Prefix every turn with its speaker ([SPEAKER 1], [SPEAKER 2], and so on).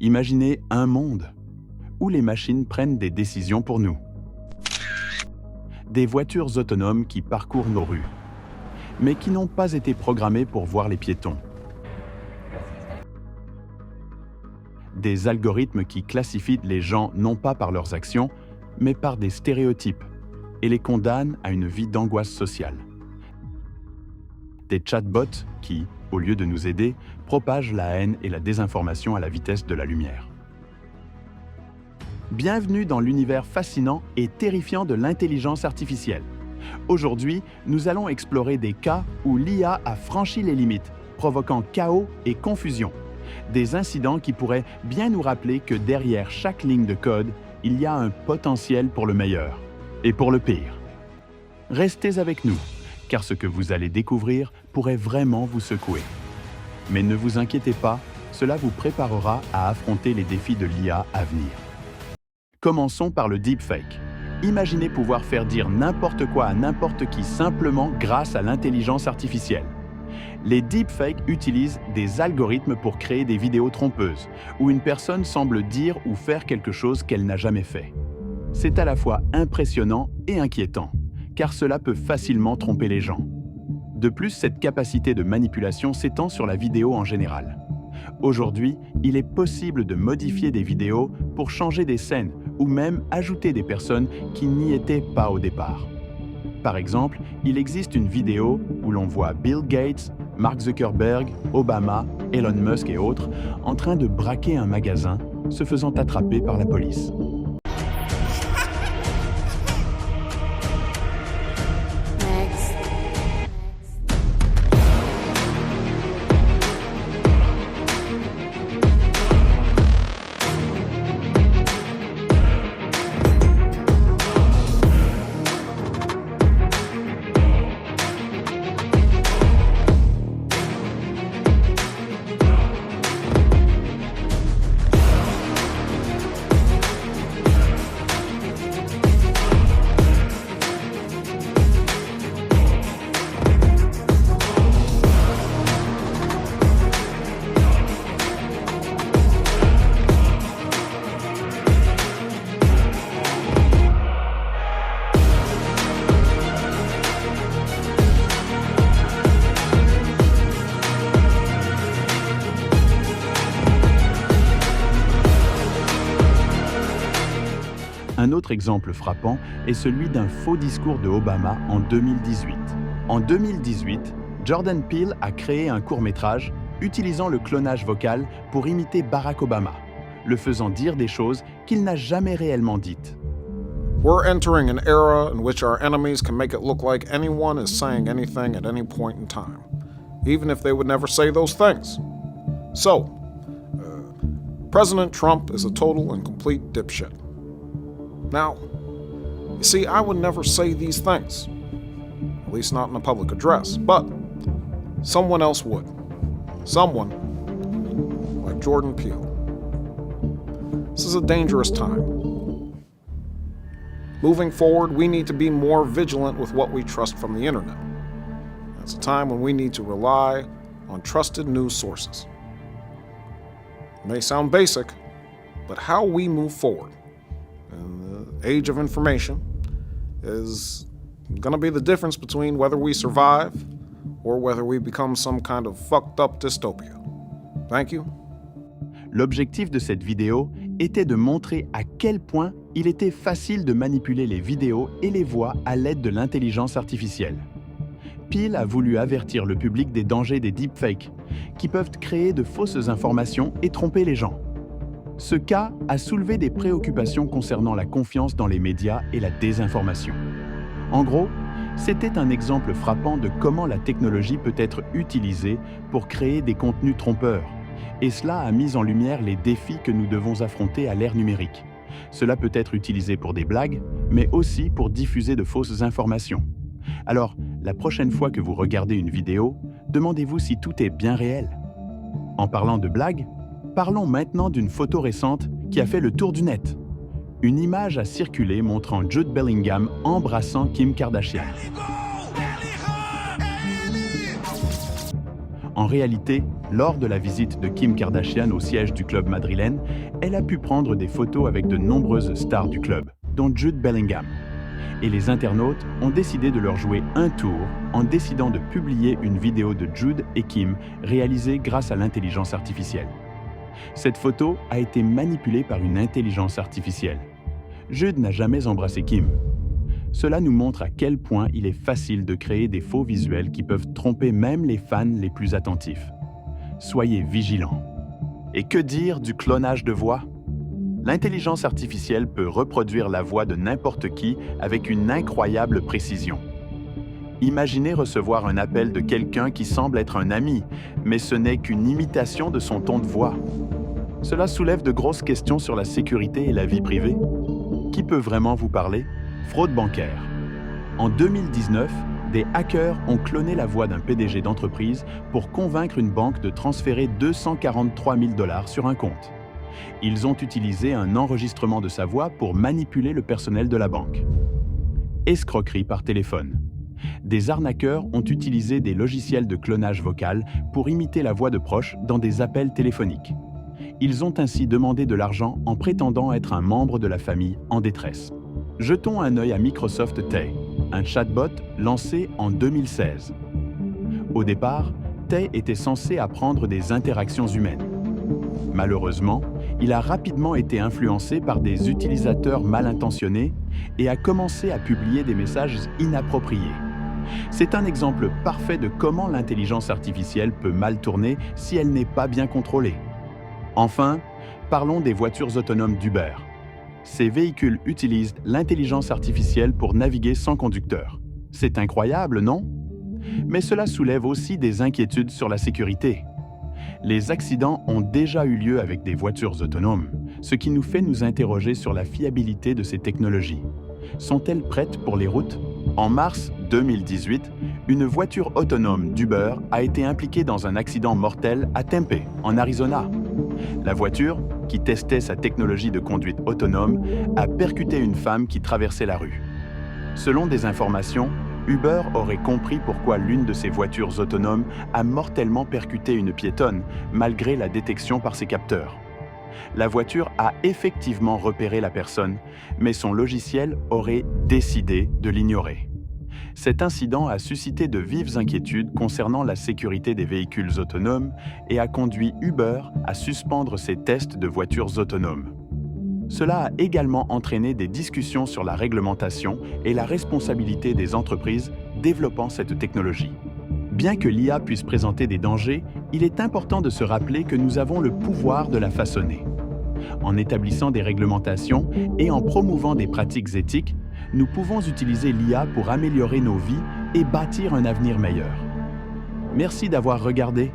[SPEAKER 1] Imaginez un monde où les machines prennent des décisions pour nous. Des voitures autonomes qui parcourent nos rues, mais qui n'ont pas été programmées pour voir les piétons. Des algorithmes qui classifient les gens non pas par leurs actions, mais par des stéréotypes et les condamnent à une vie d'angoisse sociale. Des chatbots qui, au lieu de nous aider, propagent la haine et la désinformation à la vitesse de la lumière. Bienvenue dans l'univers fascinant et terrifiant de l'intelligence artificielle. Aujourd'hui, nous allons explorer des cas où l'IA a franchi les limites, provoquant chaos et confusion. Des incidents qui pourraient bien nous rappeler que derrière chaque ligne de code, il y a un potentiel pour le meilleur et pour le pire. Restez avec nous, car ce que vous allez découvrir pourrait vraiment vous secouer. Mais ne vous inquiétez pas, cela vous préparera à affronter les défis de l'IA à venir. Commençons par le deepfake. Imaginez pouvoir faire dire n'importe quoi à n'importe qui simplement grâce à l'intelligence artificielle. Les deepfakes utilisent des algorithmes pour créer des vidéos trompeuses, où une personne semble dire ou faire quelque chose qu'elle n'a jamais fait. C'est à la fois impressionnant et inquiétant, car cela peut facilement tromper les gens. De plus, cette capacité de manipulation s'étend sur la vidéo en général. Aujourd'hui, il est possible de modifier des vidéos pour changer des scènes ou même ajouter des personnes qui n'y étaient pas au départ. Par exemple, il existe une vidéo où l'on voit Bill Gates, Mark Zuckerberg, Obama, Elon Musk et autres en train de braquer un magasin, se faisant attraper par la police. Un autre exemple frappant est celui d'un faux discours de Obama en 2018. En 2018, Jordan Peele a créé un court-métrage utilisant le clonage vocal pour imiter Barack Obama, le faisant dire des choses qu'il n'a jamais réellement dites.
[SPEAKER 2] We're entering an era in which our enemies can make it look like anyone is saying anything at any point in time, even if they would never say those things. So, President Trump is a total and complete dipshit. Now, you see, I would never say these things, at least not in a public address, but someone else would. Someone like Jordan Peele. This is a dangerous time. Moving forward, we need to be more vigilant with what we trust from the internet. It's a time when we need to rely on trusted news sources. It may sound basic, but how we move forward in the age of information is going to be the difference between whether we survive or whether we become some kind of fucked up dystopia. Thank you.
[SPEAKER 1] L'objectif de cette vidéo était de montrer à quel point il était facile de manipuler les vidéos et les voix à l'aide de l'intelligence artificielle. Peele a voulu avertir le public des dangers des deepfakes, qui peuvent créer de fausses informations et tromper les gens. Ce cas a soulevé des préoccupations concernant la confiance dans les médias et la désinformation. En gros, c'était un exemple frappant de comment la technologie peut être utilisée pour créer des contenus trompeurs. Et cela a mis en lumière les défis que nous devons affronter à l'ère numérique. Cela peut être utilisé pour des blagues, mais aussi pour diffuser de fausses informations. Alors, la prochaine fois que vous regardez une vidéo, demandez-vous si tout est bien réel. En parlant de blagues, parlons maintenant d'une photo récente qui a fait le tour du net. Une image a circulé montrant Jude Bellingham embrassant Kim Kardashian. En réalité, lors de la visite de Kim Kardashian au siège du club madrilène, elle a pu prendre des photos avec de nombreuses stars du club, dont Jude Bellingham. Et les internautes ont décidé de leur jouer un tour en décidant de publier une vidéo de Jude et Kim réalisée grâce à l'intelligence artificielle. Cette photo a été manipulée par une intelligence artificielle. Jude n'a jamais embrassé Kim. Cela nous montre à quel point il est facile de créer des faux visuels qui peuvent tromper même les fans les plus attentifs. Soyez vigilants. Et que dire du clonage de voix? L'intelligence artificielle peut reproduire la voix de n'importe qui avec une incroyable précision. Imaginez recevoir un appel de quelqu'un qui semble être un ami, mais ce n'est qu'une imitation de son ton de voix. Cela soulève de grosses questions sur la sécurité et la vie privée. Qui peut vraiment vous parler? Fraude bancaire. En 2019, des hackers ont cloné la voix d'un PDG d'entreprise pour convaincre une banque de transférer 243 000 $ sur un compte. Ils ont utilisé un enregistrement de sa voix pour manipuler le personnel de la banque. Escroquerie par téléphone. Des arnaqueurs ont utilisé des logiciels de clonage vocal pour imiter la voix de proches dans des appels téléphoniques. Ils ont ainsi demandé de l'argent en prétendant être un membre de la famille en détresse. Jetons un œil à Microsoft Tay, un chatbot lancé en 2016. Au départ, Tay était censé apprendre des interactions humaines. Malheureusement, il a rapidement été influencé par des utilisateurs mal intentionnés et a commencé à publier des messages inappropriés. C'est un exemple parfait de comment l'intelligence artificielle peut mal tourner si elle n'est pas bien contrôlée. Enfin, parlons des voitures autonomes d'Uber. Ces véhicules utilisent l'intelligence artificielle pour naviguer sans conducteur. C'est incroyable, non? Mais cela soulève aussi des inquiétudes sur la sécurité. Les accidents ont déjà eu lieu avec des voitures autonomes, ce qui nous fait nous interroger sur la fiabilité de ces technologies. Sont-elles prêtes pour les routes? En mars 2018, une voiture autonome d'Uber a été impliquée dans un accident mortel à Tempe, en Arizona. La voiture, qui testait sa technologie de conduite autonome, a percuté une femme qui traversait la rue. Selon des informations, Uber aurait compris pourquoi l'une de ses voitures autonomes a mortellement percuté une piétonne, malgré la détection par ses capteurs. La voiture a effectivement repéré la personne, mais son logiciel aurait décidé de l'ignorer. Cet incident a suscité de vives inquiétudes concernant la sécurité des véhicules autonomes et a conduit Uber à suspendre ses tests de voitures autonomes. Cela a également entraîné des discussions sur la réglementation et la responsabilité des entreprises développant cette technologie. Bien que l'IA puisse présenter des dangers, il est important de se rappeler que nous avons le pouvoir de la façonner. En établissant des réglementations et en promouvant des pratiques éthiques, nous pouvons utiliser l'IA pour améliorer nos vies et bâtir un avenir meilleur. Merci d'avoir regardé.